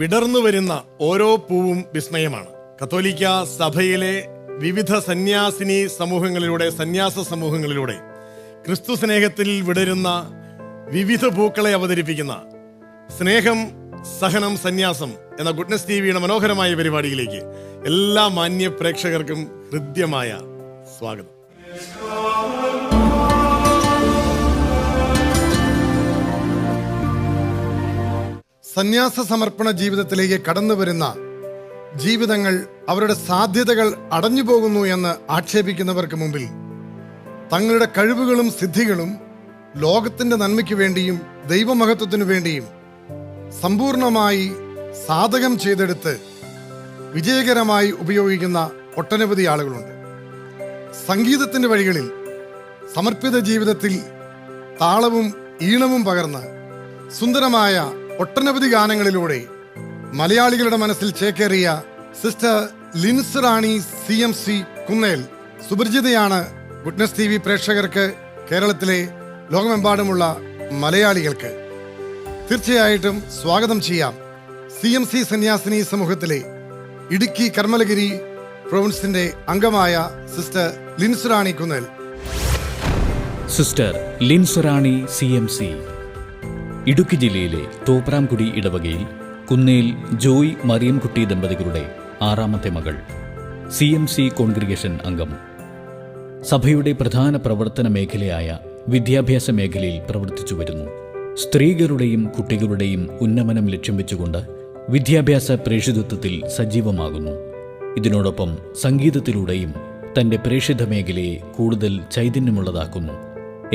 വിടർന്നു വരുന്ന ഓരോ പൂവും വിസ്മയമാണ്. കത്തോലിക്ക സഭയിലെ വിവിധ സന്യാസിനി സമൂഹങ്ങളിലൂടെ, സന്യാസ സമൂഹങ്ങളിലൂടെ ക്രിസ്തു സ്നേഹത്തിൽ വിടരുന്ന വിവിധ പൂക്കളെ അവതരിപ്പിക്കുന്ന സ്നേഹം, സഹനം, സന്യാസം എന്ന ഗുഡ്നസ് ടിവിയുടെ മനോഹരമായ പരിപാടിയിലേക്ക് എല്ലാ മാന്യ പ്രേക്ഷകർക്കും ഹൃദ്യമായ സ്വാഗതം. സന്യാസ സമർപ്പണ ജീവിതത്തിലേക്ക് കടന്നു വരുന്ന ജീവിതങ്ങൾ അവരുടെ സാധ്യതകൾ അടഞ്ഞു പോകുന്നു എന്ന് ആക്ഷേപിക്കുന്നവർക്ക് മുമ്പിൽ തങ്ങളുടെ കഴിവുകളും സിദ്ധികളും ലോകത്തിന്റെ നന്മയ്ക്ക് വേണ്ടിയും ദൈവമഹത്വത്തിനു വേണ്ടിയും സമ്പൂർണമായി സാധകം ചെയ്തെടുത്ത് വിജയകരമായി ഉപയോഗിക്കുന്ന ഒട്ടനവധി ആളുകളുണ്ട്. സംഗീതത്തിന്റെ വഴികളിൽ സമർപ്പിത ജീവിതത്തിൽ താളവും ഈണവും പകർന്ന് സുന്ദരമായ ഒട്ടനവധി ഗാനങ്ങളിലൂടെ മലയാളികളുടെ മനസ്സിൽ ചേക്കേറിയ സിസ്റ്റർ ലിൻസ് റാണി CMC കുന്നേൽ സുപരിചിതയാണ് ഗുഡ്നസ് TV പ്രേക്ഷകർക്ക്, കേരളത്തിലെ ലോകമെമ്പാടുമുള്ള മലയാളികൾക്ക്. തീർച്ചയായിട്ടും സ്വാഗതം ചെയ്യാം CMC സന്യാസിനി സമൂഹത്തിലെ ഇടുക്കി കർമ്മലഗിരി പ്രൊവിൻസിന്റെ അംഗമായ സിസ്റ്റർ ലിൻസ് റാണി കുന്നേൽ. സിസ്റ്റർ ലിൻസ് റാണി CMC ഇടുക്കി ജില്ലയിലെ തോപ്രാംകുടി ഇടവകയിൽ കുന്നേൽ ജോയ് മറിയംകുട്ടി ദമ്പതികളുടെ 6ാമത്തെ മകൾ, CMC കോൺഗ്രിഗേഷൻ അംഗം. സഭയുടെ പ്രധാന പ്രവർത്തന മേഖലയായ വിദ്യാഭ്യാസ മേഖലയിൽ പ്രവർത്തിച്ചു വരുന്നു. സ്ത്രീകളുടെയും കുട്ടികളുടെയും ഉന്നമനം ലക്ഷ്യം വെച്ചുകൊണ്ട് വിദ്യാഭ്യാസ പ്രേഷിതത്വത്തിൽ സജീവമാകുന്നു. ഇതിനോടൊപ്പം സംഗീതത്തിലൂടെയും തൻ്റെ പ്രേഷിത മേഖലയെ കൂടുതൽ ചൈതന്യമുള്ളതാക്കുന്നു.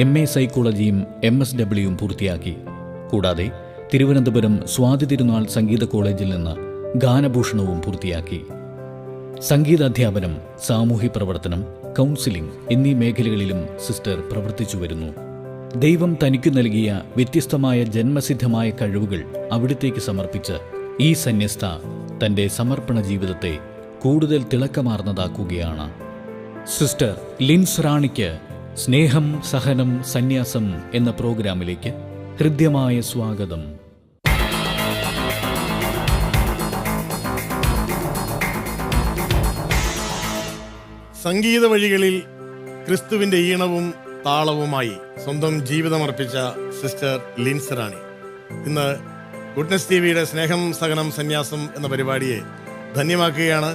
MA സൈക്കോളജിയും MSWയും പൂർത്തിയാക്കി. കൂടാതെ തിരുവനന്തപുരം സ്വാതി തിരുനാൾ സംഗീത കോളേജിൽ നിന്ന് ഗാനഭൂഷണവും പൂർത്തിയാക്കി. സംഗീതാധ്യാപനം, സാമൂഹ്യ പ്രവർത്തനം, കൗൺസിലിംഗ് എന്നീ മേഖലകളിലും സിസ്റ്റർ പ്രവർത്തിച്ചു വരുന്നു. ദൈവം തനിക്കു നൽകിയ വ്യത്യസ്തമായ ജന്മസിദ്ധമായ കഴിവുകൾ അവിടത്തേക്ക് സമർപ്പിച്ച് ഈ സന്യസ്ത തൻ്റെ സമർപ്പണ ജീവിതത്തെ കൂടുതൽ തിളക്കമാർന്നതാക്കുകയാണ്. സിസ്റ്റർ ലിൻസ് റാണിക്ക് സ്നേഹം, സഹനം, സന്യാസം എന്ന പ്രോഗ്രാമിലേക്ക് ഹൃദ്യമായ സ്വാഗതം. സംഗീത വഴികളിൽ ക്രിസ്തുവിന്റെ ഈണവും താളവുമായി സ്വന്തം ജീവിതമർപ്പിച്ച സിസ്റ്റർ ലിൻസ് റാണി ഇന്ന് ഗുഡ്നസ് ടിവിയുടെ സ്നേഹം, സഹനം, സന്യാസം എന്ന പരിപാടിയെ ധന്യമാക്കുകയാണ്.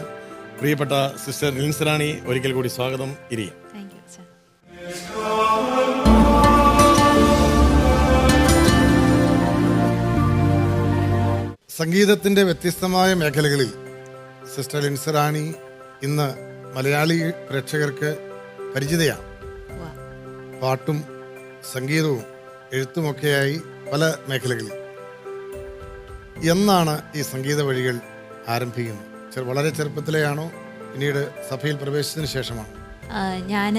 പ്രിയപ്പെട്ട സിസ്റ്റർ ലിൻസ് റാണി, ഒരിക്കൽ കൂടി സ്വാഗതം. ഇരിയും. സംഗീതത്തിന്റെ വ്യത്യസ്തമായ മേഖലകളിൽ സിസ്റ്റർ ലിൻസ് റാണി ഇന്ന് മലയാളി പ്രേക്ഷകർക്ക് പരിചിതയാണ്. പാട്ടും സംഗീതവും എഴുത്തുമൊക്കെയായി പല മേഖലകളിൽ. എന്നാണ് ഈ സംഗീത വഴികൾ ആരംഭിക്കുന്നത്? വളരെ ചെറുപ്പത്തിലെയാണോ, പിന്നീട് സഭയിൽ പ്രവേശിച്ചതിന് ശേഷമാണോ? ഞാൻ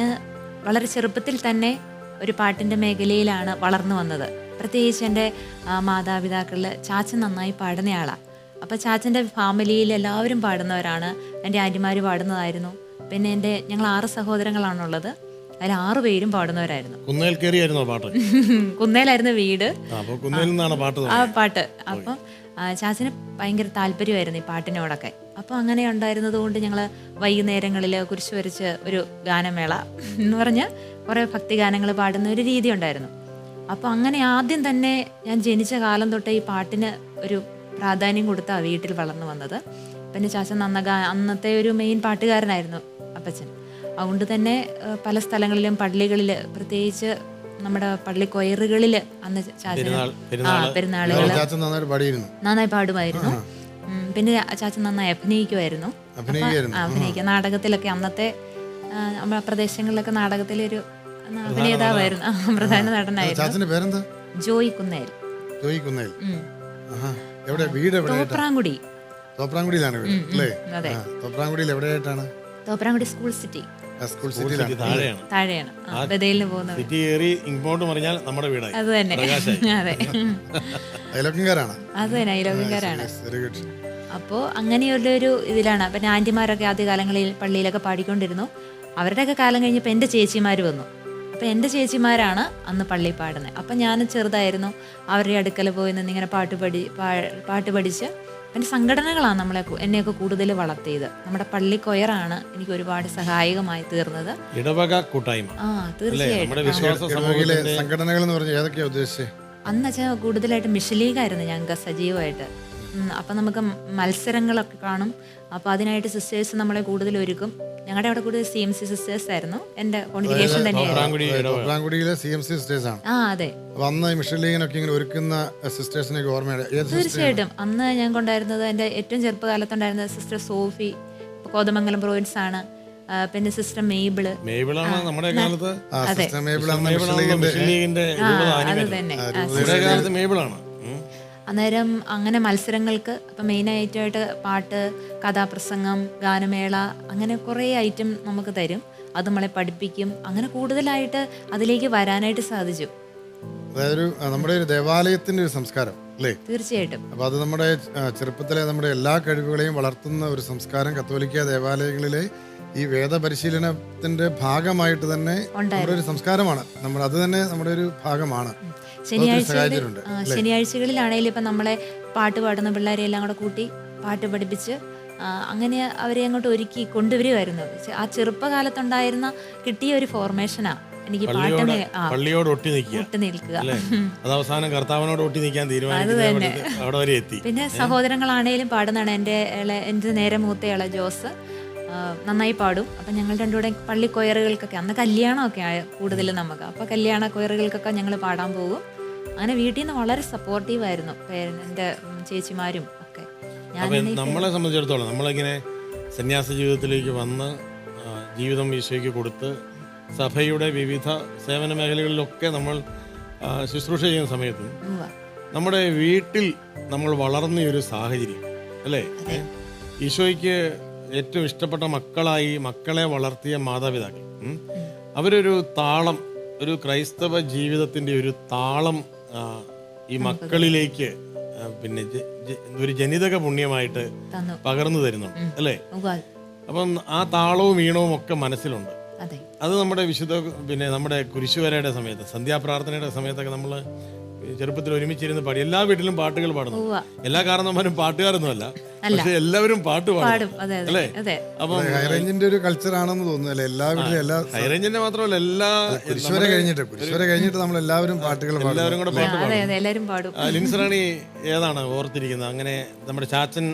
വളരെ ചെറുപ്പത്തിൽ തന്നെ ഒരു പാട്ടിൻ്റെ മേഖലയിലാണ് വളർന്നു വന്നത്. പ്രത്യേകിച്ച് എൻ്റെ മാതാപിതാക്കളിൽ ചാച്ചൻ നന്നായി പാടുന്നയാളാണ്. അപ്പോൾ ചാച്ചൻ്റെ ഫാമിലിയിൽ എല്ലാവരും പാടുന്നവരാണ്. എൻ്റെ ആൻറ്റിമാർ പാടുന്നതായിരുന്നു. പിന്നെ ഞങ്ങൾ 6 സഹോദരങ്ങളാണുള്ളത്. അതിൽ 6 പേരും പാടുന്നവരായിരുന്നു. കുന്നേൽ കയറിയായിരുന്നോ പാട്ട്? കുന്നേലായിരുന്നു വീട്. ആ പാട്ട്. അപ്പം ചാച്ചന് ഭയങ്കര താല്പര്യമായിരുന്നു ഈ പാട്ടിനോടൊക്കെ. അപ്പോൾ അങ്ങനെ ഉണ്ടായിരുന്നത് കൊണ്ട് ഞങ്ങൾ വൈകുന്നേരങ്ങളിൽ കുരിശ് വരച്ച് ഒരു ഗാനമേള എന്ന് പറഞ്ഞ് കുറേ ഭക്തിഗാനങ്ങൾ പാടുന്ന ഒരു രീതി ഉണ്ടായിരുന്നു. അപ്പോൾ അങ്ങനെ ആദ്യം തന്നെ ഞാൻ ജനിച്ച കാലം തൊട്ടേ ഈ പാട്ടിന് ഒരു പ്രാധാന്യം കൊടുത്താണ് വീട്ടിൽ വളർന്നു വന്നത്. പിന്നെ ചാച്ചൻ അന്നത്തെ ഒരു മെയിൻ പാട്ടുകാരനായിരുന്നു അപ്പച്ചൻ. അതുകൊണ്ട് തന്നെ പല സ്ഥലങ്ങളിലും പള്ളികളിൽ, പ്രത്യേകിച്ച് നമ്മുടെ പള്ളി കൊയറുകളിൽ അന്ന് ചാച്ചൻ പെരുന്നാളുകൾ നന്നായി പാടുമായിരുന്നു. പിന്നെ ചാച്ചൻ നന്നായി അഭിനയിക്കുമായിരുന്നു. അഭിനയിക്കുക നാടകത്തിലൊക്കെ, അന്നത്തെ നമ്മുടെ പ്രദേശങ്ങളിലൊക്കെ നാടകത്തിലൊരു അഭിനേതാവായിരുന്നു. പ്രധാന നടനായിരുന്നു ജോയ് കുന്നേൽ. തോപ്രാംകുടിയിലാണ് വീട് അല്ലേ? തോപ്രാംകുടിയിൽ എവിടെയായിട്ടാണ്? തോപ്രാംകുടി സ്കൂൾ സിറ്റി താഴെയാണ്. ബദലിന് പോകുന്നത് അത് തന്നെ. അതെ, അത് തന്നെ, അയലോക്കംകാരാണ്. അപ്പോൾ അങ്ങനെയുള്ളൊരു ഇതിലാണ്. പിന്നെ ആൻറ്റിമാരൊക്കെ ആദ്യകാലങ്ങളിൽ പള്ളിയിലൊക്കെ പാടിക്കൊണ്ടിരുന്നു. അവരുടെയൊക്കെ കാലം കഴിഞ്ഞപ്പോൾ എൻ്റെ ചേച്ചിമാർ വന്നു. അപ്പോൾ എൻ്റെ ചേച്ചിമാരാണ് അന്ന് പള്ളി പാടുന്നത്. അപ്പം ഞാൻ ചെറുതായിരുന്നു. അവരുടെ അടുക്കൽ പോയി നിന്ന് ഇങ്ങനെ പാട്ട് പഠിച്ച് പിന്നെ സംഘടനകളാണ് എന്നെയൊക്കെ കൂടുതൽ വളർത്തിയത്. നമ്മുടെ പള്ളി കൊയറാണ് എനിക്ക് ഒരുപാട് സഹായകമായി തീർന്നത്. ഇടവക കൂട്ടായ്മ. ആ, തീർച്ചയായിട്ടും. നമ്മുടെ വിശ്വാസ ഇടവകയിലെ സമൂഹത്തിന്റെ സംഘടനകൾ എന്ന് പറഞ്ഞാൽ ഏതൊക്കെയാ ഉദ്ദേശിച്ചത്? അന്ന് വെച്ചാൽ കൂടുതലായിട്ട് മിഷൻ ലീഗായിരുന്നു ഞങ്ങൾക്ക് സജീവമായിട്ട്. അപ്പം നമുക്ക് മത്സരങ്ങളൊക്കെ കാണും. അപ്പോൾ അതിനായിട്ട് സിസ്റ്റേഴ്സ് നമ്മളെ കൂടുതൽ ഒരുക്കും. ഞങ്ങളുടെ അവിടെ കൂടുതൽ CMC സിസ്റ്റേഴ്സ് ആയിരുന്നു. എൻ്റെ കോൺഗ്രിഗേഷൻ തന്നെയായിരുന്നു. തോപ്രാംകുടി ഇടവക. തോപ്രാംകുടിയിലെ CMC സിസ്റ്റേഴ്സ് ആണ്. ആ, അതെ, അപ്പൊ അന്ന് ഈ മിഷൻ ലീഗിനൊക്കെ ഇങ്ങനെ ഒരുക്കുന്ന സിസ്റ്റേഴ്സിനെ ഓർമ്മയുടെ ഏത് സിസ്റ്റർ? തീർച്ചയായിട്ടും. അന്ന് ഞാൻ കൊണ്ടായിരുന്നത് എൻ്റെ ഏറ്റവും ചെറുപ്പകാലത്തുണ്ടായിരുന്നത് സിസ്റ്റർ സോഫി, കോതമംഗലം പ്രോവിൻസ് ആണ്. പിന്നെ സിസ്റ്റർ മെയ്ബിള്. മേബിളാണ് നമ്മുടെ കാലത്ത്. അതെ, സിസ്റ്റർ മേബിൾ ആണ് മിഷൻ മേബിളാണ് ലീഗിന്റെ മിഷൻ ലീഗിന്റെ ആ, രൂപത അത് ആനിമേറ്റർ. തന്നെ. നമ്മുടെ കാലത്ത് മേബിളാണ്. അന്നേരം അങ്ങനെ മത്സരങ്ങൾക്ക് അപ്പം മെയിനായിട്ട് പാട്ട്, കഥാപ്രസംഗം, ഗാനമേള, അങ്ങനെ കുറേ ഐറ്റം നമുക്ക് തരും. അത് നമ്മളെ പഠിപ്പിക്കും. അങ്ങനെ കൂടുതലായിട്ട് അതിലേക്ക് വരാനായിട്ട് സാധിച്ചു. അതായത് നമ്മുടെ ഒരു ദേവാലയത്തിന്റെ ഒരു സംസ്കാരം അല്ലേ? തീർച്ചയായിട്ടും. അപ്പോൾ അത് നമ്മുടെ ചെറുപ്പത്തിലെ നമ്മുടെ എല്ലാ കഴിവുകളെയും വളർത്തുന്ന ഒരു സംസ്കാരം കത്തോലിക്ക ദേവാലയങ്ങളിലെ ഈ വേദപരിശീലനത്തിന്റെ ഭാഗമായിട്ട് തന്നെ നമ്മുടെ ഒരു സംസ്കാരമാണ്. അത് തന്നെ നമ്മുടെ ഒരു ഭാഗമാണ്. ശനിയാഴ്ചകളിലാണെങ്കിലും ഇപ്പം നമ്മളെ പാട്ട് പാടുന്ന പിള്ളേരെ എല്ലാം കൂടെ കൂട്ടി പാട്ട് പഠിപ്പിച്ച് അങ്ങനെ അവരെ അങ്ങോട്ട് ഒരുക്കി കൊണ്ടുവരുമായിരുന്നു. ആ ചെറുപ്പകാലത്തുണ്ടായിരുന്ന കിട്ടിയ ഒരു ഫോർമേഷനാ എനിക്ക് പള്ളിയോട് ഒട്ടി നിൽക്കുക. അത് അവസാനം കർത്താവിനോട് ഒട്ടി നിൽക്കാൻ തീരുമാനിച്ചു. അവിടെ വരെ എത്തി. പിന്നെ സഹോദരങ്ങളാണേലും പാടുന്നതാണ്. എൻ്റെ നേരെ മൂത്തയാളെ ജോസ് നന്നായി പാടും. അപ്പം ഞങ്ങൾ രണ്ടുകൂടെ പള്ളി കൊയറുകൾക്കൊക്കെ, അന്ന് കല്യാണമൊക്കെ കൂടുതലും നമുക്ക്, അപ്പോൾ കല്യാണ കൊയറുകൾക്കൊക്കെ ഞങ്ങൾ പാടാൻ പോകും. അങ്ങനെ വീട്ടിൽ നിന്ന് വളരെ സപ്പോർട്ടീവായിരുന്നു എൻ്റെ ചേച്ചിമാരും ഒക്കെ. നമ്മളെ സംബന്ധിച്ചിടത്തോളം നമ്മളിങ്ങനെ സന്യാസ ജീവിതത്തിലേക്ക് വന്ന് ജീവിതം ഈശോയ്ക്ക് കൊടുത്ത് സഭയുടെ വിവിധ സേവന മേഖലകളിലൊക്കെ നമ്മൾ ശുശ്രൂഷ ചെയ്യുന്ന സമയത്തും നമ്മുടെ വീട്ടിൽ നമ്മൾ വളർന്ന ഒരു സാഹചര്യം അല്ലേ, ഈശോയ്ക്ക് ഏറ്റവും ഇഷ്ടപ്പെട്ട മക്കളായി മക്കളെ വളർത്തിയ മാതാപിതാക്കൾ അവരൊരു താളം, ഒരു ക്രൈസ്തവ ജീവിതത്തിന്റെ ഒരു താളം ഈ മക്കളിലേക്ക് പിന്നെ ഒരു ജനിതക പുണ്യമായിട്ട് പകർന്നു തരുന്നുണ്ട് അല്ലേ. അപ്പം ആ താളവും ഈണവും ഒക്കെ മനസ്സിലുണ്ട്. അത് നമ്മുടെ പിന്നെ നമ്മുടെ കുരിശുവരയുടെ സമയത്ത്, സന്ധ്യാപ്രാർത്ഥനയുടെ സമയത്തൊക്കെ നമ്മൾ ചെറുപ്പത്തിൽ ഒരുമിച്ചിരുന്ന് പാടി. എല്ലാ വീട്ടിലും പാട്ടുകൾ പാടുന്നു. എല്ലാ കാരണവന്മാരും പാട്ടുകാരൊന്നുമല്ല, പക്ഷെ എല്ലാവരും പാട്ട് പാടും അല്ലേ. അപ്പം ഹൈറേഞ്ചിന്റെ ഒരു കൾച്ചർ ആണെന്ന് തോന്നുന്നു എല്ലാ വീട്ടിലും. ഹൈറേഞ്ചിന്റെ മാത്രമല്ല, എല്ലാ കുരിശുവര കഴിഞ്ഞിട്ട് നമ്മൾ എല്ലാവരും പാട്ടുകൾ എല്ലാവരും കൂടെ പാട്ട് പാടും. ലിൻസറാണി ഏതാണ് ഓർത്തിരിക്കുന്നത്? അങ്ങനെ നമ്മുടെ ചാച്ചൻ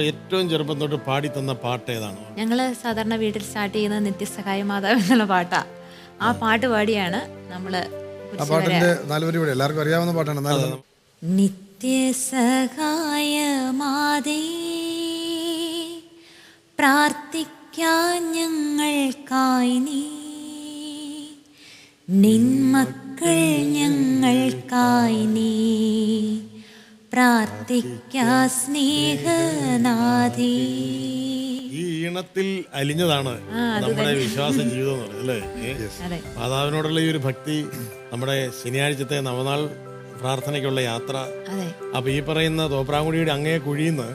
ഏറ്റവും ചെറുപ്പം തൊട്ട് പാടി തന്ന പാട്ട് ഏതാണ്? ഞങ്ങള് സാധാരണ വീട്ടിൽ സ്റ്റാർട്ട് ചെയ്യുന്നത് നിത്യസഹായ മാതാവ് എന്നുള്ള പാട്ടാ. ആ പാട്ട് പാടിയാണ് നമ്മള് ആ പാട്ടിന്റെ നാലുപേരും കൂടെ എല്ലാവർക്കും അറിയാവുന്ന പാട്ടാണ്. നിത്യസഹായ മാതേ, പ്രാർത്ഥിക്കാൻ ഞങ്ങൾക്കായി നീ, നിൻമക്കൾ ഞങ്ങൾക്കായി നീ, പ്രാർത്ഥിക്കാ സ്നേഹനാഥേ. ഈ ഈണത്തിൽ അലിഞ്ഞതാണ് നമ്മുടെ വിശ്വാസ ജീവിതം എന്ന് പറയുന്നത് അല്ലേ. മാതാവിനോടുള്ള ഈ ഒരു ഭക്തി, നമ്മുടെ ശനിയാഴ്ചത്തെ നവനാൾ പ്രാർത്ഥനയ്ക്കുള്ള യാത്ര. അപ്പൊ ഈ പറയുന്ന തോപ്രാംകുടിയുടെ അങ്ങേ കുഴിന്ന്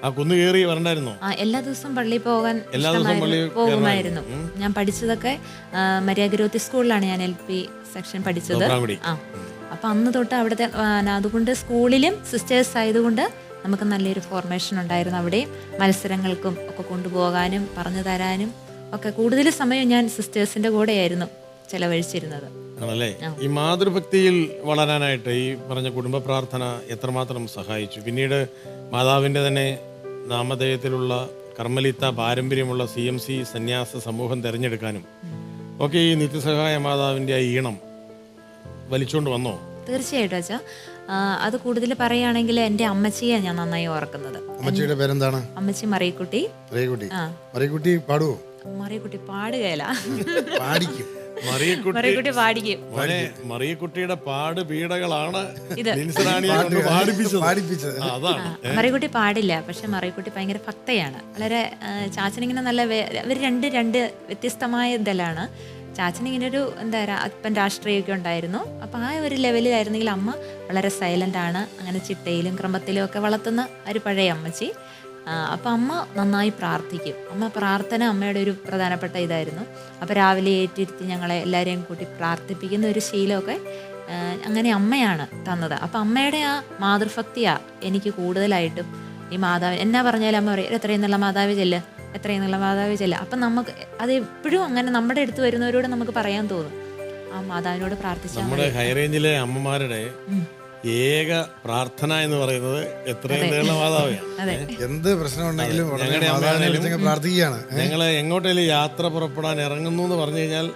ആ കുന്നു കയറി വരണ്ടായിരുന്നോ? എല്ലാ ദിവസവും പള്ളിയിൽ പോകാൻ എല്ലാ ദിവസവും പോകുമായിരുന്നു. ഞാൻ പഠിച്ചതൊക്കെ മര്യാദ സ്കൂളിലാണ് ഞാൻ LP സെക്ഷൻ പഠിച്ചത്. അപ്പൊ അന്ന് തൊട്ട് അവിടുത്തെ അതുകൊണ്ട് സ്കൂളിലും സിസ്റ്റേഴ്സ് ആയതുകൊണ്ട് നമുക്ക് നല്ലൊരു ഫോർമേഷൻ ഉണ്ടായിരുന്നു. അവിടെ മത്സരങ്ങൾക്കും ഒക്കെ കൊണ്ടുപോകാനും പറഞ്ഞു തരാനും ഒക്കെ കൂടുതൽ സമയം ഞാൻ സിസ്റ്റേഴ്സിന്റെ കൂടെയായിരുന്നു ചെലവഴിച്ചിരുന്നത്. ആണല്ലേ. ഈ മാതൃഭക്തിയിൽ വളരാനായിട്ട് ഈ പറഞ്ഞ കുടുംബ പ്രാർത്ഥന എത്രമാത്രം സഹായിച്ചു? പിന്നീട് മാതാവിന്റെ തന്നെ നാമധേയത്തിലുള്ള കർമ്മലിത്ത പാരമ്പര്യമുള്ള CMC സന്യാസ സമൂഹം തിരഞ്ഞെടുക്കാനും ഒക്കെ ഈ നിത്യസഹായ മാതാവിന്റെ ആ ഈണം വലിച്ചുകൊണ്ട് വന്നോ? തീർച്ചയായിട്ടും അച്ഛാ. അത് കൂടുതൽ പറയുകയാണെങ്കിൽ എൻ്റെ അമ്മച്ചിയെ ഞാൻ നന്നായി ഓർക്കുന്നത്. അമ്മച്ചിയുടെ പേരെന്താണ്? അമ്മച്ചി മറിയക്കുട്ടി. മറിയക്കുട്ടി പാടുവോ? മറിയക്കുട്ടി പാടുകയല്ല, മറിയക്കുട്ടി പാടിക്കും. മറിയക്കുട്ടിയുടെ പാട് പീഡകളാണ് മറിയക്കുട്ടി പാടില്ല, പക്ഷെ മറിയക്കുട്ടി ഭയങ്കര ഭക്തയാണ്. വളരെ ചാച്ചനിങ്ങനെ നല്ല ഇവർ രണ്ട് വ്യത്യസ്തമായ ഇതിലാണ്. ചാച്ചനിങ്ങനെ ഒരു എന്താ പറയുക, അപ്പൻ രാഷ്ട്രീയമൊക്കെ ഉണ്ടായിരുന്നു. അപ്പോൾ ആ ഒരു ലെവലിലായിരുന്നെങ്കിൽ അമ്മ വളരെ സൈലൻ്റ് ആണ്. അങ്ങനെ ചിട്ടയിലും ക്രമത്തിലും ഒക്കെ വളർത്തുന്ന ഒരു പഴയ അമ്മച്ചി. അപ്പം അമ്മ നന്നായി പ്രാർത്ഥിക്കും. പ്രാർത്ഥന അമ്മയുടെ ഒരു പ്രധാനപ്പെട്ട ഇതായിരുന്നു. അപ്പോൾ രാവിലെ ഏറ്റിരുത്തി ഞങ്ങളെ എല്ലാവരെയും കൂട്ടി പ്രാർത്ഥിപ്പിക്കുന്ന ഒരു ശീലമൊക്കെ അങ്ങനെ അമ്മയാണ് തന്നത്. അപ്പം അമ്മയുടെ ആ മാതൃഭക്തിയാണ് എനിക്ക് കൂടുതലായിട്ടും ഈ മാതാവ് എന്നാ പറഞ്ഞാലും അമ്മ പറയും എത്രയും നല്ല മാതാവ് ചെല്ല്, എത്രയും നല്ല മാതാവ് ചെല്ല്. അപ്പം നമുക്ക് അത് എപ്പോഴും അങ്ങനെ നമ്മുടെ അടുത്ത് വരുന്നവരോട് നമുക്ക് പറയാൻ തോന്നും, ആ മാതാവിനോട് പ്രാർത്ഥിച്ചാൽ നമ്മുടെ ഹൈറേഞ്ചിലെ അമ്മമാരുടെ ഏക പ്രാർത്ഥന എന്ന് പറയുന്നത് എത്രയും നീള മാതാവാണ്. എന്ത് പ്രശ്നമുണ്ടെങ്കിലും ഉടനെ ഞങ്ങളുടെ മാതാവിനെ അമ്മയാണേലും വിളിച്ചങ്ങ് പ്രാർത്ഥിക്കുകയാണ്. ഞങ്ങൾ എങ്ങോട്ടേലും യാത്ര പുറപ്പെടാൻ ഇറങ്ങുന്നു എന്ന് പറഞ്ഞു കഴിഞ്ഞാൽ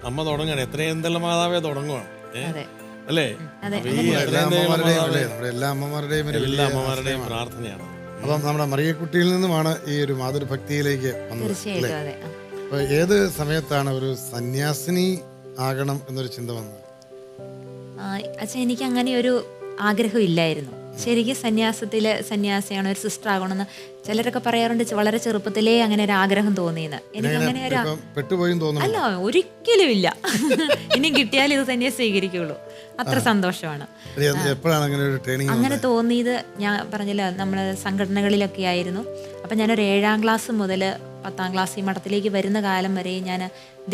അമ്മ തുടങ്ങുകയാണ് എത്രയും നീള മാതാവേ തുടങ്ങുവാണ്. അതെ അല്ലേ? അതെ. അപ്പൊ ഈ എല്ലാ എത്രയും നീള അമ്മമാരുടെയും മാതാവേ അല്ലേ, നമ്മുടെ എല്ലാ അമ്മമാരുടെയും ഒരു എല്ലാ വലിയ അമ്മമാരുടെയും ആശ്രയമാണ്. പ്രാർത്ഥനയാണ്. അപ്പം നമ്മുടെ മറിയക്കുട്ടിയിൽ നിന്നുമാണ് ഈ ഒരു മാതൃഭക്തിയിലേക്ക് വന്നത് അല്ലേ? തീർച്ചയായിട്ടും അതെ. അപ്പൊ ഏത് സമയത്താണ് ഒരു സന്യാസിനി ആകണം എന്നൊരു ചിന്ത വന്നത്? അച്ഛാ എനിക്ക് അങ്ങനെ ഒരു ആഗ്രഹം ഇല്ലായിരുന്നു. ശരിക്കും സന്യാസിയാണ്, ഒരു സിസ്റ്റർ ആകണമെന്ന് ചിലരൊക്കെ പറയാറുണ്ട്. വളരെ ചെറുപ്പത്തിലേ അങ്ങനെ ഒരു ആഗ്രഹം തോന്നിയെന്ന്. എനിക്ക് അങ്ങനെ ഒരു പെട്ടുപോയും തോന്നുന്നു. അല്ല, ഒരിക്കലും ഇല്ല. ഇനി കിട്ടിയാൽ ഇത് തന്നെ സ്വീകരിക്കുള്ളൂ. അത്ര സന്തോഷമാണ്. എപ്പോഴാണ് അങ്ങനെ ഒരു ട്രെയിനിങ് അങ്ങനെ തോന്നിയത്? ഞാൻ പറഞ്ഞില്ല, നമ്മൾ സംഘടനകളിലൊക്കെ ആയിരുന്നു. അപ്പം ഞാനൊരു 7ാം ക്ലാസ് മുതൽ 10ാം ക്ലാസ് ഈ മഠത്തിലേക്ക് വരുന്ന കാലം വരെ ഞാൻ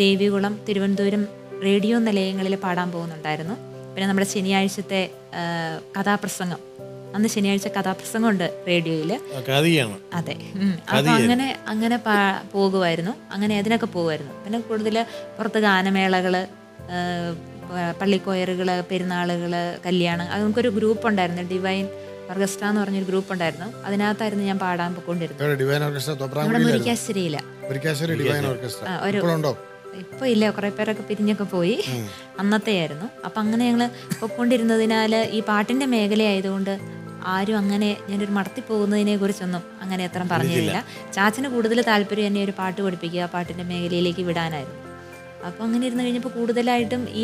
ദേവികുളം, തിരുവനന്തപുരം റേഡിയോ നിലയങ്ങളിൽ പാടാൻ പോകുന്നുണ്ടായിരുന്നു. പിന്നെ നമ്മുടെ ശനിയാഴ്ചത്തെ കഥാപ്രസംഗം, അന്ന് ശനിയാഴ്ച കഥാപ്രസംഗം ഉണ്ട് റേഡിയോയിൽ. അതെ. അപ്പം അങ്ങനെ പോകുമായിരുന്നു. അങ്ങനെ അതിനൊക്കെ പോകുമായിരുന്നു. പിന്നെ കൂടുതൽ പുറത്ത് ഗാനമേളകൾ, പള്ളിക്കോയറുകൾ, പെരുന്നാളുകൾ, കല്യാണം, നമുക്കൊരു ഗ്രൂപ്പ് ഉണ്ടായിരുന്നു, ഡിവൈൻ ഓർക്കസ്ട്ര എന്ന് പറഞ്ഞൊരു ഗ്രൂപ്പ് ഉണ്ടായിരുന്നു. അതിനകത്തായിരുന്നു ഞാൻ പാടാൻ പോയിക്കൊണ്ടിരുന്നത്. നമ്മുടെ മുരിക്കാശ്ശേരിയില ഇപ്പൊ ഇല്ല, കുറെ പേരൊക്കെ പിരിഞ്ഞൊക്കെ പോയി. അന്നത്തെ ആയിരുന്നു. അപ്പം അങ്ങനെ ഞങ്ങൾ പൊയ്ക്കൊണ്ടിരുന്നതിനാൽ ഈ പാട്ടിന്റെ മേഖലയായതുകൊണ്ട് ആരും അങ്ങനെ ഞാനൊരു മടത്തി പോകുന്നതിനെ കുറിച്ചൊന്നും അങ്ങനെ അത്ര പറഞ്ഞില്ല. ചാച്ചന് കൂടുതൽ താല്പര്യം എന്നെ ഒരു പാട്ട് പഠിപ്പിക്കുക, പാട്ടിന്റെ മേഖലയിലേക്ക് വിടാനായിരുന്നു. അപ്പം അങ്ങനെ ഇരുന്ന് കഴിഞ്ഞപ്പോൾ കൂടുതലായിട്ടും ഈ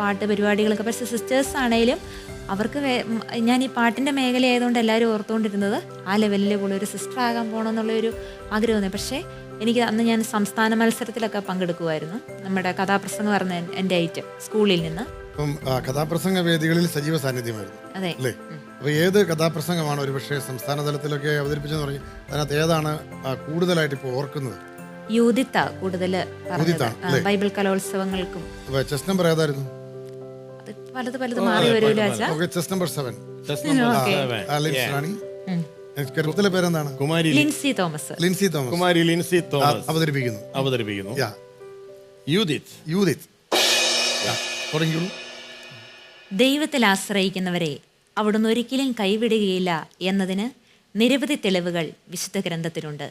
പാട്ട് പരിപാടികളൊക്കെ, പക്ഷേ സിസ്റ്റേഴ്സ് ആണെങ്കിലും അവർക്ക് ഞാൻ ഈ പാട്ടിൻ്റെ മേഖല ആയതുകൊണ്ട് എല്ലാവരും ഓർത്തുകൊണ്ടിരുന്നത് ആ ലെവലിലുള്ള ഒരു സിസ്റ്റർ ആകാൻ പോകണമെന്നുള്ളൊരു ആഗ്രഹം. പക്ഷേ എനിക്ക് അന്ന് ഞാൻ സംസ്ഥാന മത്സരത്തിലൊക്കെ പങ്കെടുക്കുമായിരുന്നു. നമ്മുടെ കഥാപ്രസംഗം പറഞ്ഞ എൻ്റെ ഐറ്റം സ്കൂളിൽ നിന്ന്. അപ്പം കഥാപ്രസംഗ വേദികളിൽ സജീവ സാന്നിധ്യമായിരുന്നു. അതെ. അല്ലേ? അപ്പൊ ഏത് കഥാപ്രസംഗമാണ് ഒരു പക്ഷേ സംസ്ഥാന തലത്തിലൊക്കെ അവതരിപ്പിച്ചെന്ന് പറഞ്ഞു, അതിനകത്ത് ഏതാണ് കൂടുതലായിട്ട് ഇപ്പോൾ ഓർക്കുന്നത്? യൂതിത്ത കൂടുതൽ ബൈബിൾ കലോത്സവങ്ങൾക്കും. ചെസ് നമ്പർ ഏതായിരുന്നു? പലത് മാറി വരുമല്ലോ. Chess number 7. കേരളത്തിലെ പേരെന്താണ്? ലിൻസി തോമസ്. കുമാരി ലിൻസി തോമസ് അവതരിപ്പിക്കുന്നു. ദൈവത്തിൽ ആശ്രയിക്കുന്നവരെ അവിടുന്ന് ഒരിക്കലും കൈവിടുകയില്ല എന്നതിന് നിരവധി തെളിവുകൾ വിശുദ്ധ ഗ്രന്ഥത്തിലുണ്ട്.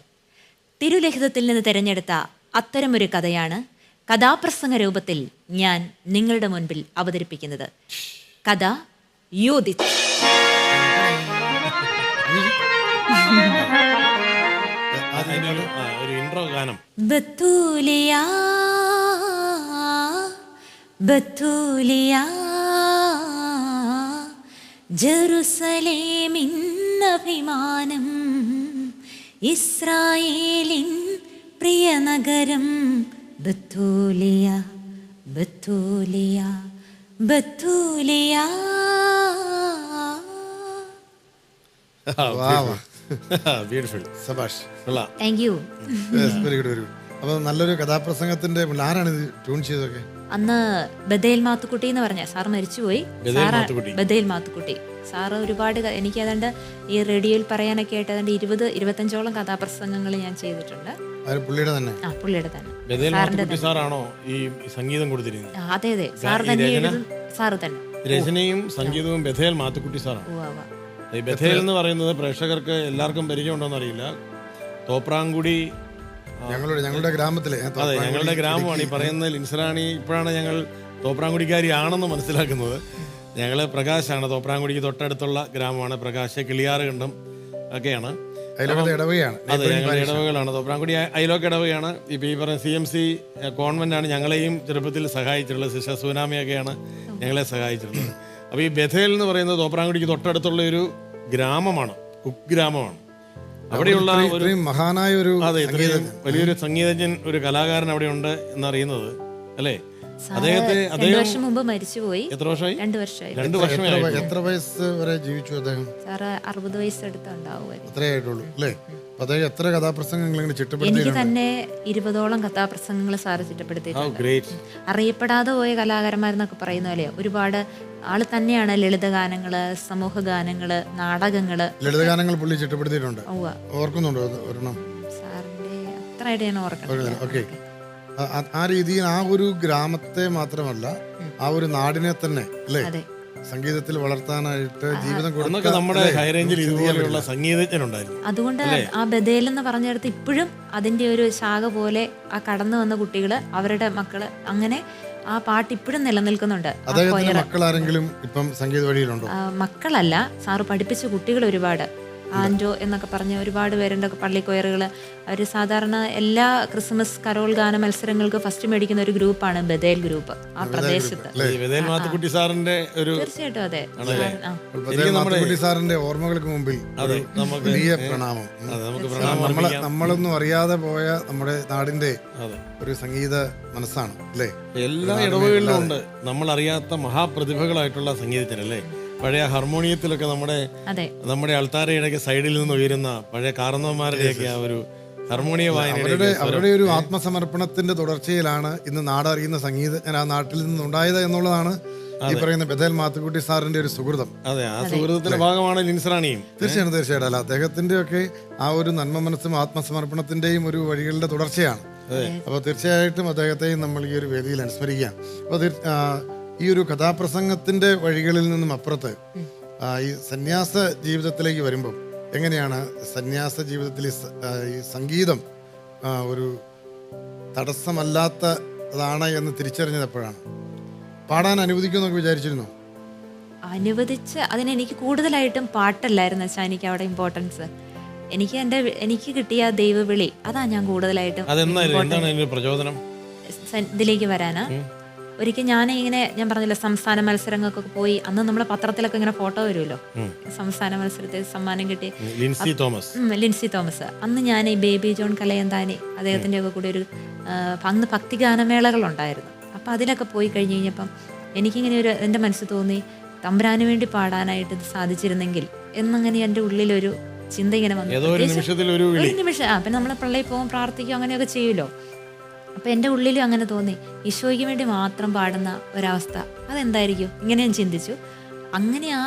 തിരുലിഖിതത്തിൽ നിന്ന് തിരഞ്ഞെടുത്ത അത്തരമൊരു കഥയാണ് കഥാപ്രസംഗ രൂപത്തിൽ ഞാൻ നിങ്ങളുടെ മുൻപിൽ അവതരിപ്പിക്കുന്നത്. കഥ യൂദിത്ത്. ബത്തൂലിയാ ബത്തൂലിയാ ജെറുസലേമിൻ അഭിമാനം, ഇസ്രായേലിൻ പ്രിയ നഗരം Bethulia Bethulia Bethulia. Thank you. Very good, very good. അപ്പൊ നല്ലൊരു കഥാപ്രസംഗത്തിന്റെ ആരാണ് ഇത് ട്യൂൺ ചെയ്തതൊക്കെ? അന്ന് ബദേൽ മാത്തുക്കുട്ടി എന്ന് പറഞ്ഞ സാർ മരിച്ചുപോയി. ബദേൽ മാത്തുക്കുട്ടി സാറ് ഒരുപാട് എനിക്ക് ഏതാണ്ട് ഈ റേഡിയോയിൽ പറയാനൊക്കെ ആയിട്ട് ഏതാണ്ട് 20-25ഓളം കഥാപ്രസംഗങ്ങൾ ഞാൻ ചെയ്തിട്ടുണ്ട്. പുള്ളിയുടെ തന്നെ? ആ, പുള്ളിയുടെ തന്നെ. സാറാണോ ഈ സംഗീതം കൊടുത്തിരുന്നത്? അതെ അതെ, സാർ തന്നെ. സാറ് തന്നെ രചനയും സംഗീതവും ബഥേൽ മാത്തുക്കുട്ടി സാറാണ്. ഈ ബഥേൽ എന്ന് പറയുന്നത് പ്രേക്ഷകർക്ക് എല്ലാവർക്കും പരിചയമുണ്ടോന്ന് അറിയില്ല. തോപ്രാംകുടി ഞങ്ങളുടെ ഗ്രാമത്തിലെ, അതെ, ഞങ്ങളുടെ ഗ്രാമമാണ്. ഈ പറയുന്ന ലിൻസറാണി ഇപ്പോഴാണ് ഞങ്ങൾ തോപ്രാംകുടിക്കാരി ആണെന്ന് മനസ്സിലാക്കുന്നത്. ഞങ്ങൾ പ്രകാശാണ്, തോപ്രാംകുടിക്ക് തൊട്ടടുത്തുള്ള ഗ്രാമമാണ് പ്രകാശ്. കിളിയാറുകണ്ടം ഒക്കെയാണ്. അതെ, ഞങ്ങളുടെ ഇടവകളാണ്. തോപ്രാംകുടി അയലോക്ക് ഇടവകയാണ്. ഇപ്പം ഈ പറഞ്ഞ CMC കോൺവെന്റാണ് ഞങ്ങളെയും ചെറുപ്പത്തിൽ സഹായിച്ചിട്ടുള്ളത്. സിസ്റ്റർ സുനാമിയൊക്കെയാണ് ഞങ്ങളെ സഹായിച്ചിട്ടുള്ളത്. അപ്പോൾ ഈ ബഥേൽ എന്ന് പറയുന്നത് തോപ്രാംകുടിക്ക് തൊട്ടടുത്തുള്ള ഒരു ഗ്രാമമാണ്, കുഗ്രാമമാണ്. അവിടെയുള്ള ഒരു മഹാനായ ഒരു, അതെ, ഇത്രയും വലിയൊരു സംഗീതജ്ഞൻ, ഒരു കലാകാരൻ അവിടെ ഉണ്ട് എന്നറിയുന്നത് അല്ലേ? അദ്ദേഹം 2 വർഷം മുമ്പ് മരിച്ചുപോയി. എത്ര വർഷമായി? 2 വർഷമായി. 2 വർഷമായി. എത്ര വയസ്സ് വരെ ജീവിച്ചു അദ്ദേഹം? സാറ് 60 വയസ്സെടുത്ത് ഉണ്ടാവുമായിരുന്നു. അത്രേ ആയിട്ടുള്ളൂ അല്ലേ? അപ്പൊ അതായത് എത്ര കഥാപ്രസംഗങ്ങൾ ഇങ്ങനെ എനിക്ക് ചിട്ടപ്പെടുത്തിയിട്ടുണ്ട്? തന്നെ 20ഓളം കഥാപ്രസംഗങ്ങൾ സാറ് ചിട്ടപ്പെടുത്തിയിട്ടുണ്ട്. ഗ്രേറ്റ്. അറിയപ്പെടാതെ പോയ കലാകാരന്മാരെന്നൊക്കെ പറയുന്ന പോലെ ഒരുപാട് ആള് തന്നെയാണ് ലളിതഗാനങ്ങള്, സമൂഹ ഗാനങ്ങള്, നാടകങ്ങള്. ലളിതഗാനങ്ങൾ പുള്ളി ചിട്ടപ്പെടുത്തിയിട്ടുണ്ട്. ഉവ്വ. ഓർക്കുന്നുണ്ടോ അത് ഒരെണ്ണം? സാറിന്റെ അത്രയായിട്ട് ഞാൻ ഓർക്കണം. ഓക്കെ. ആ രീതിയിൽ ആ ഒരു ഗ്രാമത്തെ മാത്രമല്ല ആ ഒരു നാടിനെ തന്നെ അല്ലേ അതെ. സംഗീതത്തിൽ വളർത്താനായിട്ട് ജീവിതം അന്നൊക്കെ നമ്മുടെ ഹൈറേഞ്ചിൽ ഇതുപോലെയുള്ള സംഗീതജ്ഞനുണ്ടായിരുന്നു. അതുകൊണ്ട് ആ ബദേൽ എന്ന് പറഞ്ഞെടുത്ത് ഇപ്പോഴും അതിന്റെ ഒരു ശാഖ പോലെ ആ കടന്നു വന്ന കുട്ടികള്, അവരുടെ മക്കള്, അങ്ങനെ ആ പാട്ട് ഇപ്പോഴും നിലനിൽക്കുന്നുണ്ട്. ആ അദ്ദേഹത്തിന്റെ choir. മക്കൾ ആരെങ്കിലും ഇപ്പം സംഗീത വഴിയിലുണ്ടോ? മക്കളല്ല, സാറ് പഠിപ്പിച്ച കുട്ടികൾ ഒരുപാട്, ആൻഡോ എന്നൊക്കെ പറഞ്ഞ ഒരുപാട് പേരുണ്ട്. പള്ളിക്കൊയറുകൾ അവർ സാധാരണ എല്ലാ ക്രിസ്മസ് കരോൾ ഗാന മത്സരങ്ങൾക്ക് ഫസ്റ്റ് മേടിക്കുന്ന ഒരു ഗ്രൂപ്പാണ് ബദേൽ ഗ്രൂപ്പ് ആ പ്രദേശത്ത്. ഈ വെതേൽ മാത്തുക്കുട്ടി സാറിന്റെ ഒരു തീർച്ചയായിട്ടും അതെ. ആ. മാത്തുക്കുട്ടി സാറിന്റെ ഓർമ്മകൾക്ക് മുമ്പിൽ അതെ നമുക്ക് വലിയ പ്രണാമം. നമുക്ക് പ്രണാമം. നമ്മളൊന്നും അറിയാതെ പോയ നമ്മുടെ നാടിന്റെ അതെ. ഒരു സംഗീത മനസ്സാണ് അല്ലേ? എല്ലാ ഇടവകളിലും ഉണ്ട് നമ്മൾ അറിയാത്ത മഹാപ്രതിഭകളായിട്ടുള്ള സംഗീതജ്ഞരല്ലേ. പഴയ ഹാർമോണിയത്തിലൊക്കെ അതെ. നമ്മുടെ അൾത്താരയുടെ സൈഡിൽ നിന്ന് ഉയരുന്ന പഴയ കാരണവന്മാരുടെയൊക്കെ ആ ഒരു ഹാർമോണിയ വായനയുടെ അവരുടെ ഒരു ആത്മസമർപ്പണത്തിന്റെ തുടർച്ചയിലാണ് ഇന്ന് നാടറിയുന്ന സംഗീതജ്ഞൻ ആ നാട്ടിൽ നിന്നുണ്ടായത് എന്നുള്ളതാണ് ഈ പറയുന്ന ബദേൽ മാത്തുക്കുട്ടി സാറിന്റെ ഒരു സുഹൃതം. അതെ, ആ സുഹൃത്തിന്റെ ഭാഗമാണ് ലിൻസറാണിയും. തീർച്ചയായിട്ടും അല്ല അദ്ദേഹത്തിന്റെ ഒക്കെ ആ ഒരു നന്മ മനസ്സും ആത്മസമർപ്പണത്തിന്റെയും ഒരു വഴികളുടെ തുടർച്ചയാണ്. അപ്പോൾ തീർച്ചയായിട്ടും അദ്ദേഹത്തെയും നമ്മൾ ഈ ഒരു വേദിയിൽ അനുസ്മരിക്കാം. അപ്പോൾ ഈ ഒരു കഥാപ്രസംഗത്തിന്റെ വഴികളിൽ നിന്നും അപ്പുറത്ത് ഈ സന്യാസ ജീവിതത്തിലേക്ക് വരുമ്പം എങ്ങനെയാണ് സന്യാസ ജീവിതത്തിൽ ഈ സംഗീതം ഒരു തടസ്സമല്ലാത്തതാണ് എന്ന് തിരിച്ചറിഞ്ഞത് എപ്പോഴാണ്? പാടാൻ അനുവദിക്കുമെന്നൊക്കെ വിചാരിച്ചിരുന്നു? അനുവദിച്ച് അതിനെനിക്ക് കൂടുതലായിട്ടും പാട്ടല്ലായിരുന്നു വെച്ചാൽ എനിക്ക് അവിടെ ഇമ്പോർട്ടൻസ്. എനിക്ക് കിട്ടിയ ദൈവവിളി അതാ ഞാൻ കൂടുതലായിട്ടും പ്രചോദനം ഇതിലേക്ക് വരാനാ. ഒരിക്കൽ ഞാൻ പറഞ്ഞില്ല സംസ്ഥാന മത്സരങ്ങൾക്കൊക്കെ പോയി. അന്ന് നമ്മളെ പത്രത്തിലൊക്കെ ഇങ്ങനെ ഫോട്ടോ വരുമല്ലോ, സംസ്ഥാന മത്സരത്തിൽ സമ്മാനം കിട്ടി ലിൻസി തോമസ്. അന്ന് ഞാൻ ഈ ബേബി ജോൺ കലയന്താനി അദ്ദേഹത്തിന്റെ ഒക്കെ കൂടി ഒരു അന്ന് ഭക്തിഗാനമേളകൾ ഉണ്ടായിരുന്നു. അപ്പം അതിലൊക്കെ പോയി കഴിഞ്ഞ് കഴിഞ്ഞപ്പം എനിക്കിങ്ങനെ എൻ്റെ മനസ്സിൽ തോന്നി തമ്പുരാന് വേണ്ടി പാടാനായിട്ട് ഇത് സാധിച്ചിരുന്നെങ്കിൽ എന്നങ്ങനെ എൻ്റെ ഉള്ളിലൊരു ചിന്ത ഇങ്ങനെ വന്നു. ഒരു നിമിഷം അപ്പം നമ്മൾ പള്ളിയിൽ പോകും, പ്രാർത്ഥിക്കും, അങ്ങനെയൊക്കെ ചെയ്യുമല്ലോ. അപ്പം എൻ്റെ ഉള്ളിലും അങ്ങനെ തോന്നി, ഈശോയ്ക്ക് വേണ്ടി മാത്രം പാടുന്ന ഒരവസ്ഥ അതെന്തായിരിക്കും, ഇങ്ങനെ ഞാൻ ചിന്തിച്ചു. അങ്ങനെ ആ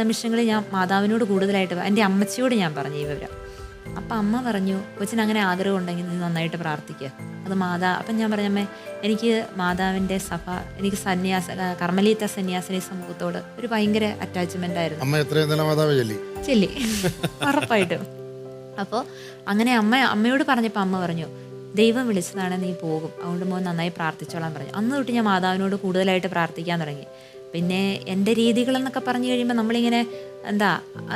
നിമിഷങ്ങളിൽ ഞാൻ മാതാവിനോട് കൂടുതലായിട്ട് എൻ്റെ അമ്മച്ചിയോട് ഞാൻ പറഞ്ഞു ഈ വിവരം. അപ്പം അമ്മ പറഞ്ഞു, കൊച്ചിന് അങ്ങനെ ആഗ്രഹം ഉണ്ടെങ്കിൽ നീ നന്നായിട്ട് പ്രാർത്ഥിക്കുക, അത് അപ്പം ഞാൻ പറഞ്ഞമ്മേ എനിക്ക് മാതാവിൻ്റെ സഭ, എനിക്ക് കർമ്മലീത്ത സന്യാസിനി സമൂഹത്തോട് ഒരു ഭയങ്കര അറ്റാച്ച്മെന്റ് ആയിരുന്നു. ചെല്ലി ഉറപ്പായിട്ടും. അപ്പോൾ അങ്ങനെ അമ്മയോട് പറഞ്ഞപ്പോൾ അമ്മ പറഞ്ഞു, ദൈവം വിളിച്ചതാണ്, നീ പോകും, അതുകൊണ്ട് മോൻ നന്നായി പ്രാർത്ഥിച്ചോളാൻ പറഞ്ഞു. അന്ന് തൊട്ട് ഞാൻ മാതാവിനോട് കൂടുതലായിട്ട് പ്രാർത്ഥിക്കാൻ തുടങ്ങി. പിന്നെ എൻ്റെ രീതികളെന്നൊക്കെ പറഞ്ഞു കഴിയുമ്പോൾ നമ്മളിങ്ങനെ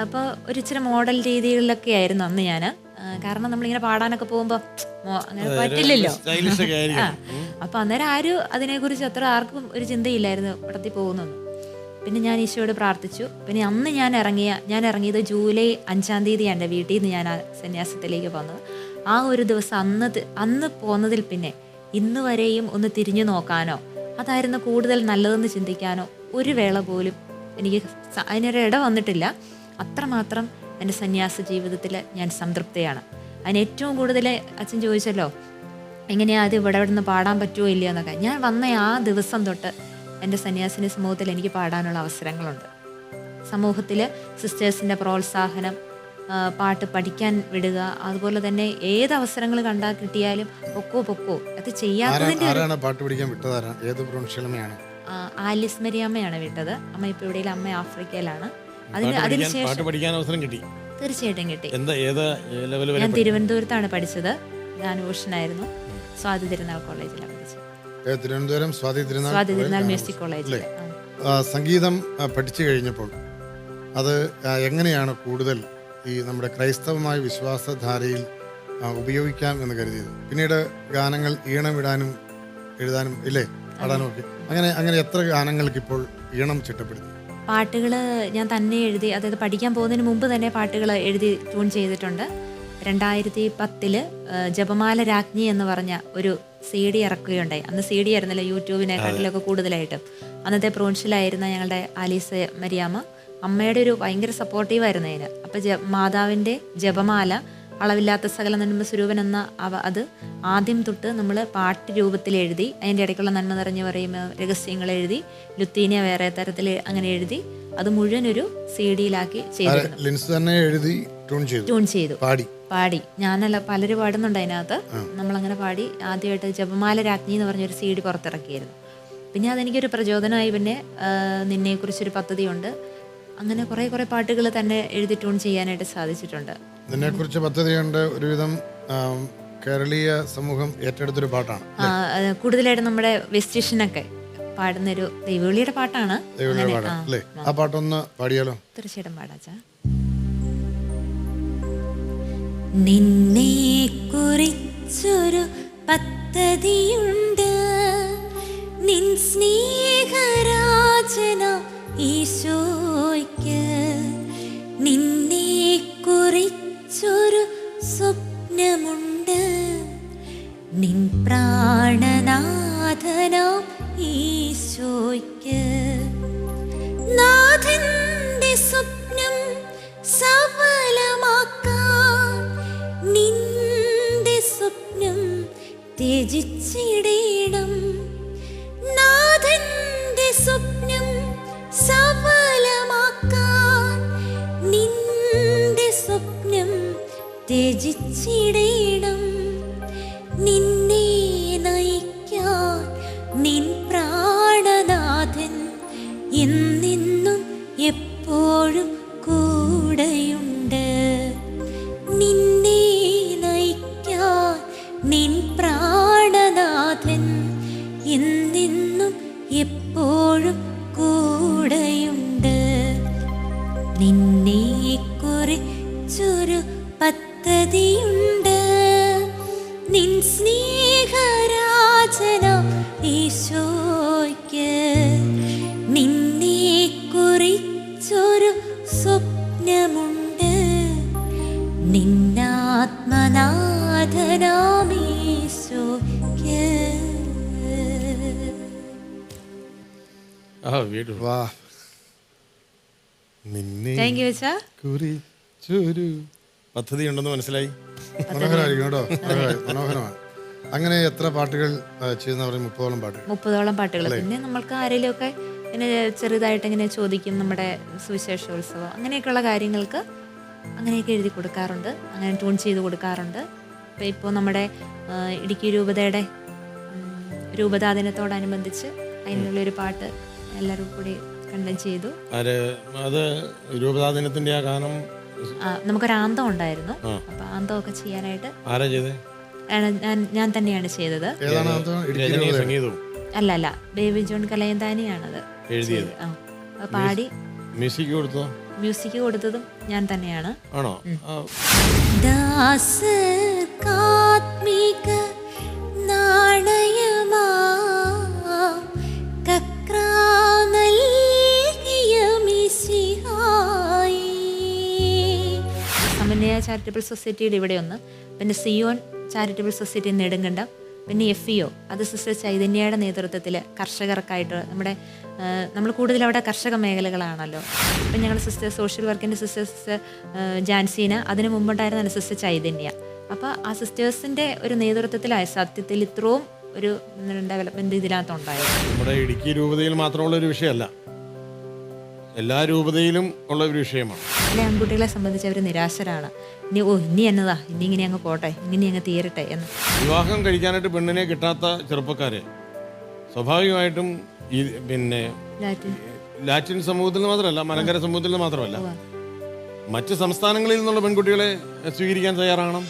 അപ്പോൾ ഒരു ഇച്ചിരി മോഡൽ രീതികളിലൊക്കെ ആയിരുന്നു അന്ന് ഞാൻ. കാരണം നമ്മളിങ്ങനെ പാടാനൊക്കെ പോകുമ്പോൾ അങ്ങനെ പറ്റില്ലല്ലോ. അപ്പം അന്നേരം ആരും അതിനെക്കുറിച്ച് ആർക്കും ഒരു ചിന്തയില്ലായിരുന്നു പടത്തിൽ പോകുന്നൊന്നും. പിന്നെ ഞാൻ ഈശോയോട് പ്രാർത്ഥിച്ചു. പിന്നെ അന്ന് ഞാൻ ഇറങ്ങിയത് ജൂലൈ 5-ാം തീയതിയാണ് എൻ്റെ വീട്ടിൽ നിന്ന് ഞാൻ ആ സന്യാസത്തിലേക്ക് പോകുന്നത്. ആ ഒരു ദിവസം അന്ന് പോകുന്നതിൽ പിന്നെ ഇന്ന് വരെയും ഒന്ന് തിരിഞ്ഞു നോക്കാനോ അതായിരുന്നു കൂടുതൽ നല്ലതെന്ന് ചിന്തിക്കാനോ ഒരു വേള പോലും എനിക്ക് അതിനൊരിട വന്നിട്ടില്ല. അത്രമാത്രം എൻ്റെ സന്യാസ ജീവിതത്തിൽ ഞാൻ സംതൃപ്തയാണ്. അതിന് ഏറ്റവും കൂടുതൽ അച്ഛൻ ചോദിച്ചല്ലോ എങ്ങനെയാ അത് ഇവിടെ നിന്ന് പാടാൻ പറ്റുമോ ഇല്ലയോ എന്നൊക്കെ. ഞാൻ വന്ന ആ ദിവസം തൊട്ട് എൻ്റെ സന്യാസിനി സമൂഹത്തിൽ എനിക്ക് പാടാനുള്ള അവസരങ്ങളുണ്ട്. സമൂഹത്തിൽ സിസ്റ്റേഴ്സിൻ്റെ പ്രോത്സാഹനം, പാട്ട് പഠിക്കാൻ വിടുക, അതുപോലെ തന്നെ ഏത് അവസരങ്ങൾ കണ്ടാൽ കിട്ടിയാലും പൊക്കോ അത് ചെയ്യാത്തതിൻ്റെ ആലിസ് മരിയമ്മയാണ് വിട്ടത്. അമ്മ ഇപ്പോൾ ഇവിടെ, അമ്മ ആഫ്രിക്കയിലാണ്. അതിനുശേഷം തീർച്ചയായിട്ടും കിട്ടി. ഞാൻ തിരുവനന്തപുരത്താണ് പഠിച്ചത്. ഞാൻ ഓഷനായിരുന്നു. സ്വാതി തിരുനാൾ കോളേജിലാണ് പഠിച്ചത്. തിരുവനന്തപുരം സ്വാതി തിരുനാൾ മ്യൂസിക് കോളേജിൽ. സംഗീതം പഠിച്ചു കഴിഞ്ഞപ്പോൾ അത് എങ്ങനെയാണ് കൂടുതൽ ഈ നമ്മുടെ ക്രൈസ്തവമായ വിശ്വാസധാരയിൽ ഉപയോഗിക്കാം എന്ന് കരുതിയത്? പിന്നീട് ഗാനങ്ങൾ ഈണമിടാനും എഴുതാനും ഇല്ലേ, പാടാനും ഒക്കെ അങ്ങനെ എത്ര ഗാനങ്ങൾക്ക് ഇപ്പോൾ ഈണം ചിട്ടപ്പെടുത്തി? പാട്ടുകൾ ഞാൻ തന്നെ എഴുതി, അതായത് പഠിക്കാൻ പോകുന്നതിന് മുമ്പ് തന്നെ പാട്ടുകൾ എഴുതി ട്യൂൺ ചെയ്തിട്ടുണ്ട്. 2010 ജപമാല രാജ്ഞി എന്ന് പറഞ്ഞ ഒരു CD ഇറക്കുകയുണ്ടായി. അന്ന് CD ആയിരുന്നല്ലോ യൂട്യൂബിനെക്കാട്ടിലൊക്കെ കൂടുതലായിട്ടും. അന്നത്തെ പ്രൊവിൻഷ്യലായിരുന്ന ഞങ്ങളുടെ ആലീസ് മരിയാമ്മ അമ്മയുടെ ഒരു ഭയങ്കര സപ്പോർട്ടീവായിരുന്നു അതിന്. അപ്പം മാതാവിൻ്റെ ജപമാല അളവില്ലാത്ത സകല നന്മ സ്വരൂപൻ എന്ന അത് ആദ്യം തൊട്ട് നമ്മൾ പാട്ട് രൂപത്തിൽ എഴുതി, അതിൻ്റെ ഇടയ്ക്കുള്ള നന്മ നിറഞ്ഞു പറയുമ്പോൾ രഹസ്യങ്ങൾ എഴുതി, ലുത്തീനിയ വേറെ തരത്തിൽ അങ്ങനെ എഴുതി അത് മുഴുവൻ ഒരു CD-യിലാക്കി ചെയ്തിരുന്നു. ലിൻസ് തന്നെ എഴുതി ട്യൂൺ ചെയ്തു, പാടി പാടി. ഞാനല്ല, പലരും പാടുന്നുണ്ട് അതിനകത്ത്. നമ്മളങ്ങനെ പാടി. ആദ്യമായിട്ട് ജപമാല രാജ്ഞി എന്ന് പറഞ്ഞൊരു CD പുറത്തിറക്കിയായിരുന്നു. പിന്നെ അതെനിക്കൊരു പ്രചോദനമായി. പിന്നെ നിന്നെക്കുറിച്ചൊരു പദ്ധതിയുണ്ട്. അങ്ങനെ കുറേ പാട്ടുകൾ തന്നെ എഴുതി ട്യൂൺ ചെയ്യാനായിട്ട് സാധിച്ചിട്ടുണ്ട്. നിന്നെക്കുറിച്ച് പദ്ധതിയുണ്ട്. ഒരുവിധം കേരളീയ സമൂഹം ഏറ്റെടുത്തൊരു പാട്ടാണ്. കൂടുതലായിട്ട് നമ്മുടെ വെസ്റ്റേഷനൊക്കെ പാടുന്നൊരു ദൈവവിളിയുടെ പാട്ടാണ്. അല്ലേ? ആ പാട്ടൊന്ന് പാടിയാലോ? തീർച്ചയായിട്ടും പാടാച്ചാ. നിന്നെ കുറിച്ചൊരു പദ്ധതിയുണ്ട്, നിൻ സ്നേഹരാജന ഈശോയ്ക്ക്. നിന്നെ കുറിച്ചൊരു സ്വപ്നമുണ്ട്, നിൻ പ്രാണനാഥനാം ഈശോയ്ക്ക്. നാഥന്റെ സ്വപ്നം സഫലമാക്കാൻ നിന്റെ സ്വപ്നം ത്യജിച്ചിടണം. നാഥന്റെ സ്വപ്നം സഫലമാക്കാൻ നിന്റെ സ്വപ്നം ത്യജിച്ചിടണം. നിന്നെ നയിക്കാൻ നിൻ പ്രാണനാഥൻ എന്നെന്നും എപ്പോഴും കൂടെയുണ്ട്. നിന്നെ നയിക്കാൻ നിൻ പ്രാണനാഥൻ എന്നെന്നും എപ്പോഴും കൂടെയുണ്ട്. നിന്നെ കുറിച്ചൊരു പദ്ധതിയുണ്ട്, നിൻ സ്നേഹരാജന ഈശോയ്ക്ക്. നിന്നെ കുറിച്ചൊരു സ്വപ്നമുണ്ട്, നിന്നാത്മനാഥനാമീശോയ്ക്ക്. വാ, നിന്നെ താങ്ക് യു വെച്ചാ. കുറിച്ചൊരു പദ്ധതി ഉണ്ടെന്ന് മനസ്സിലായി. മനോഹരമായിരിക്കും കേട്ടോ. മനോഹരമാണ്. അങ്ങനെ എത്ര പാട്ടുകൾ ചെയ്യുന്ന പറയും? 30ഓളം പാട്ടുകൾ. 30ഓളം പാട്ടുകൾ. പിന്നെ നമ്മൾക്ക് ആരെങ്കിലും ഒക്കെ ഇങ്ങനെ ചെറുതായിട്ട് ഇങ്ങനെ ചോദിക്കും, നമ്മുടെ സുവിശേഷോത്സവം അങ്ങനെയൊക്കെയുള്ള കാര്യങ്ങൾക്ക് അങ്ങനെയൊക്കെ എഴുതി കൊടുക്കാറുണ്ട്, അങ്ങനെ ട്യൂൺ ചെയ്ത് കൊടുക്കാറുണ്ട്. ഇപ്പോൾ നമ്മുടെ ഇടുക്കി രൂപതയുടെ രൂപതാ ദിനത്തോടനുബന്ധിച്ച് അതിനുള്ളൊരു പാട്ട് എല്ലാവരും കൂടി കണ്ടം ചെയ്തു. അത് രൂപതാ ദിനത്തിന്റെ ആ ഗാനം നമുക്കൊരാന്തം ഉണ്ടായിരുന്നു. അപ്പൊ ആന്തമൊക്കെ ചെയ്യാനായിട്ട് ആരാ ചെയ്തേ? ഞാൻ തന്നെയാണ് ചെയ്തത്. സംഗീതവും അല്ല, ബേബി ജോൺ കലയന്താനിയാണത് എഴുതിയത്. പാടി മ്യൂസിക് കൊടുത്തോ? മ്യൂസിക് കൊടുത്തതും ഞാൻ തന്നെയാണ്. ആണോ? ദാസർക്കാത്മിക നാണയമാ കക്രാനൽകിയ മിശിഹായി. സമന്വയ ചാരിറ്റബിൾ സൊസൈറ്റിയുടെ ഇവിടെ ഒന്ന്, പിന്നെ സിയോൺ ചാരിറ്റബിൾ സൊസൈറ്റി നെടുങ്കണ്ടം, പിന്നെ FEO അത് സിസ്റ്റർ ചൈതന്യയുടെ നേതൃത്വത്തിൽ കർഷകർക്കായിട്ട് നമ്മൾ കൂടുതൽ അവിടെ കർഷക മേഖലകളാണല്ലോ. അപ്പം ഞങ്ങൾ സിസ്റ്റർ സോഷ്യൽ വർക്കിൻ്റെ സിസ്റ്റർ ജാൻസീന, അതിന് മുമ്പുണ്ടായിരുന്ന സിസ്റ്റർ ചൈതന്യ. അപ്പോൾ ആ സിസ്റ്റേഴ്സിൻ്റെ ഒരു നേതൃത്വത്തിലായ സത്യത്തിൽ ഇത്രയും ഒരു ഡെവലപ്മെൻറ്റ് ഇതിനകത്തുണ്ടായത്. നമ്മുടെ ഇടുക്കി രൂപതയിൽ മാത്രമുള്ള ഒരു വിഷയമല്ല, എല്ലാ രൂപതയിലും ഉള്ള ഒരു വിഷയമാണ്. അല്ലെ, ആൺകുട്ടികളെ സംബന്ധിച്ച് അവർ നിരാശരാണ്. ഇനി എന്നതാ, ഇനി ഇങ്ങനെ അങ്ങ് പോട്ടെ, ഇങ്ങനെ അങ്ങ് തീരട്ടെ എന്ന്. വിവാഹം കഴിക്കാനായിട്ട് പെണ്ണിനെ കിട്ടാത്ത ചെറുപ്പക്കാരെ സ്വാഭാവികമായിട്ടും ഈ പിന്നെ ലാറ്റിൻ സമൂഹത്തിൽ നിന്ന് മാത്രമല്ല, മലങ്കര സമൂഹത്തിൽ നിന്ന് മാത്രമല്ല, മറ്റ് സംസ്ഥാനങ്ങളിൽ നിന്നുള്ള പെൺകുട്ടികളെ സ്വീകരിക്കാൻ തയ്യാറാകണം.